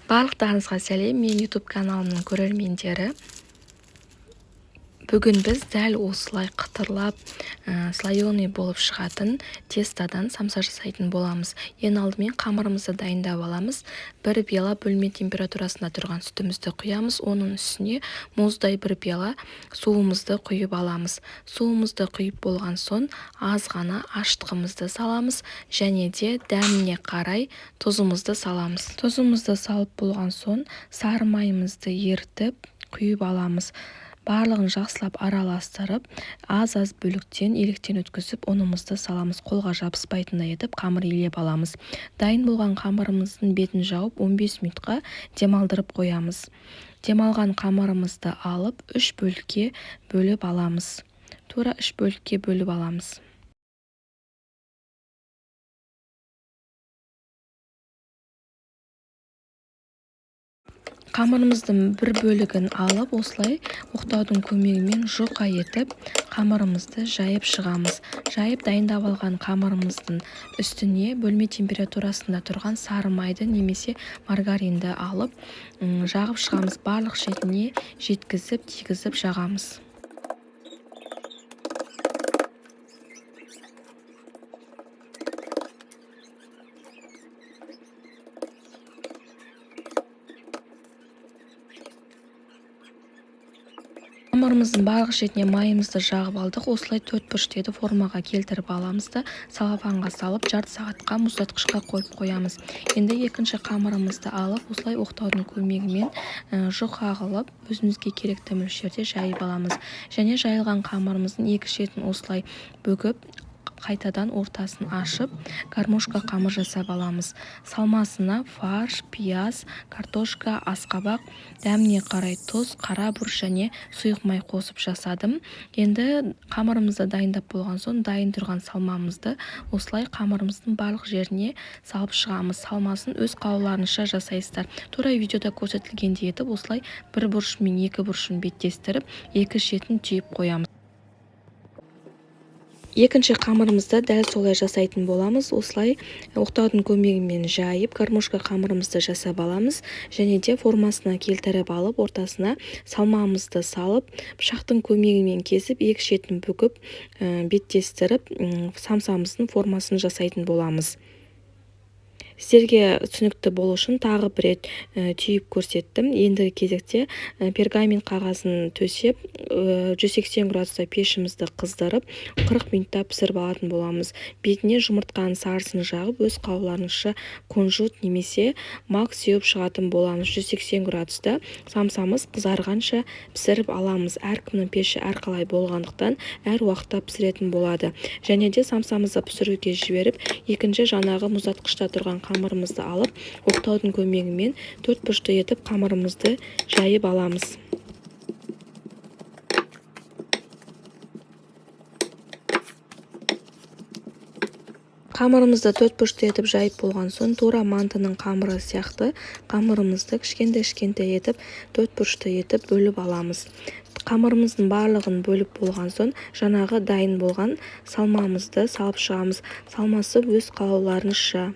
Барлықтарыңызға сәлем, мен YouTube каналымның көрермендері. Бүгін біз дәл осылай қытырлап, слоеный болып шығатын тестадан самса жасайтын боламыз. Ең алдымен қамырымызды дайындап аламыз. Бір пиала бөлме температурасында тұрған сүтімізді құямыз. Оның үстіне мұздай бір пиала суымызды құйып аламыз. Суымызды құйып болған соң аз ғана ашытқымызды саламыз және де дәміне қарай тұзымызды саламыз. Тұзымызды салып болған соң сары майымызды ерітіп құйып аламыз. Барлығын жақсылап араластырып, аз-аз бөліктен електен өткізіп, ұнымызды саламыз. Қолға жабыспайтындай етіп, қамыр илеп аламыз. Дайын болған қамырымыздың бетін жауып, 15 минутқа демалдырып қоямыз. Демалған қамырымызды алып, 3 бөлікке бөліп аламыз. Тура 3 бөлікке бөліп аламыз. Қамырымыздың бір бөлігін алып, осылай оқтаудың көмегімен жұқа етіп, қамырымызды жайып шығамыз. Жайып дайындап алған қамырымыздың үстіне бөлме температурасында тұрған сары майды немесе маргаринді алып, жағып шығамыз. Барлық шетіне жеткізіп, тигізіп жағамыз. Қамырымыздың барлық шетіне майымызды жағып алдық. Осылай 4 бұрыштеді формаға келтіріп аламыз да салапанға салып жарты сағатқа мұздатқышқа қойып қоямыз. Енді екінші қамырымызды алып, осылай оқтаудың көмегімен жұқа қылып өзімізге керекті мөлшерде жайып аламыз. Және жайылған қамырымыздың екі шетін осылай бөгіп, қайтадан ортасын ашып, гармошка қамыр жасап аламыз. Салмасына фарш, пияз, картошка, асқабақ, дәміне қарай тұз, қара бұрыш және сұйық май қосып жасадым. Енді қамырымызды дайындап болған соң, дайын тұрған салмамызды осылай қамырымыздың барлық жеріне салып шығамыз. Салмасын өз қалауларыңызша жасайсыздар. Тура видеода көрсетілгендей етіп, осылай бір бұрыш мен екі бұрышын беттестіріп, екі шетін түйіп қоямыз. Екінші қамырымызды дәл солай жасайтын боламыз. Осылай оқтаудың көмегімен жайып, гармошка қамырымызды жасап аламыз. Және де формасына келтіріп алып, ортасына салмамызды салып, пышақтың көмегімен кесіп, екі шетін бүгіп, беттестіріп, самсамыздың формасын жасайтын боламыз. Сіздерге түсінікті болу үшін тағы бір рет түйіп көрсеттім. Ендігі кезекте пергамент қағазын төсеп, 180 градуста пешімізді қыздырып, 40 минутта пісіріп алатын боламыз. Бетіне жұмыртқаның сарысын жағып, өз қалауларыңызша кунжут немесе мак сеуіп шығатын боламыз. 180 градуста самсамыз қызарғанша пісіріп аламыз. Әркімнің пеші әрқалай болғандықтан әр уақытта пісіретін болады. Және де самсамызды пісіруге жіберіп, екінші жанағы мұздатқышта тұрған қамырымызды алып, оқтаудың көмегімен 4 бұрышты етіп қамырымызды жайып аламыз. Қамырымызды 4 бұрышты етіп жайып болған соң, тура мантының қамыры сияқты қамырымызды кішкентай етіп 4 бұрышты етіп бөліп аламыз. Қамырымыздың барлығын бөліп болған соң, жаңағы дайын болған салмамызды салып шығамыз. Салмасы өз қалауларыңызша.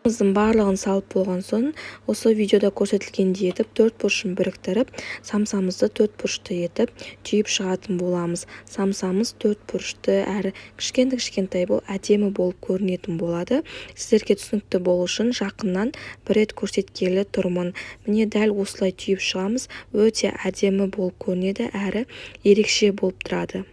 Барлығын салып болған соң, осы видеода көрсетілгендей етіп 4 бұрышын біріктіріп, самсамызды 4 бұрышты етіп түйіп шығатын боламыз. Самсамыз 4 бұрышты әрі кішкентай бұл әдемі болып көрінетін болады. Сіздерге түсінікті болу үшін жақыннан бір рет көрсеткелі тұрмын. Міне дәл осылай түйіп шығамыз. Өте әдемі болып көрінеді, әрі ерекше болып тұрады.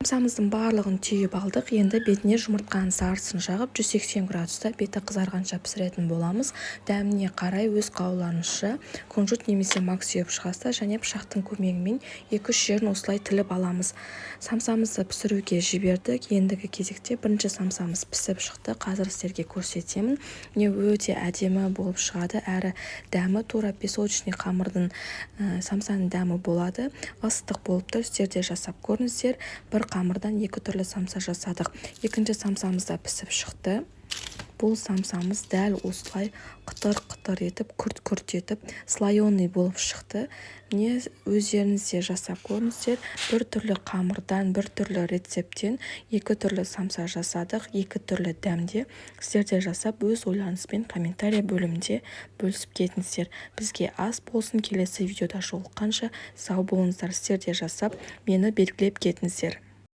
Самсамыздың барлығын түйіп алдық. Енді бетіне жұмыртқаның сарысын жағып, 180 градуста беті қызарғанша пісіретін боламыз. Дәміне қарай өз қалауларыңызша кунжут немесе мак сеуіп шығасыздар және пышақтың көмегімен 2-3 жерін осылай тіліп аламыз. Самсамызды пісіруге жібердік. Ендігі кезекте бірінші самсамыз пісіп шықты. Қазір сіздерге көрсетемін. Не өте әдемі болып шығады, әрі дәмі тура песочный қамырдың самсаның дәмі болады. Ыстық болып тұр. Сіздер де жасап көріңіздер. Бір қамырдан екі түрлі самса жасадық. Екінші самсамыз да пісіп шықты. бұл самсамыз дәл осылай қытыр-қытыр етіп күрт-күрт етіп слоеный болып шықты. Міне өздеріңіз де жасап көріңіздер. Бір түрлі қамырдан, бір түрлі рецепттен екі түрлі самса жасадық, екі түрлі дәмде. Сіздер де жасап өз ойларыңызбен комментарий бөлімінде бөлісіп кетіңіздер. Бізге ас болсын, келесі видеода жолыққанша сау болыңыздар. Сіздер де жасап мені белгілеп кетіңіздер.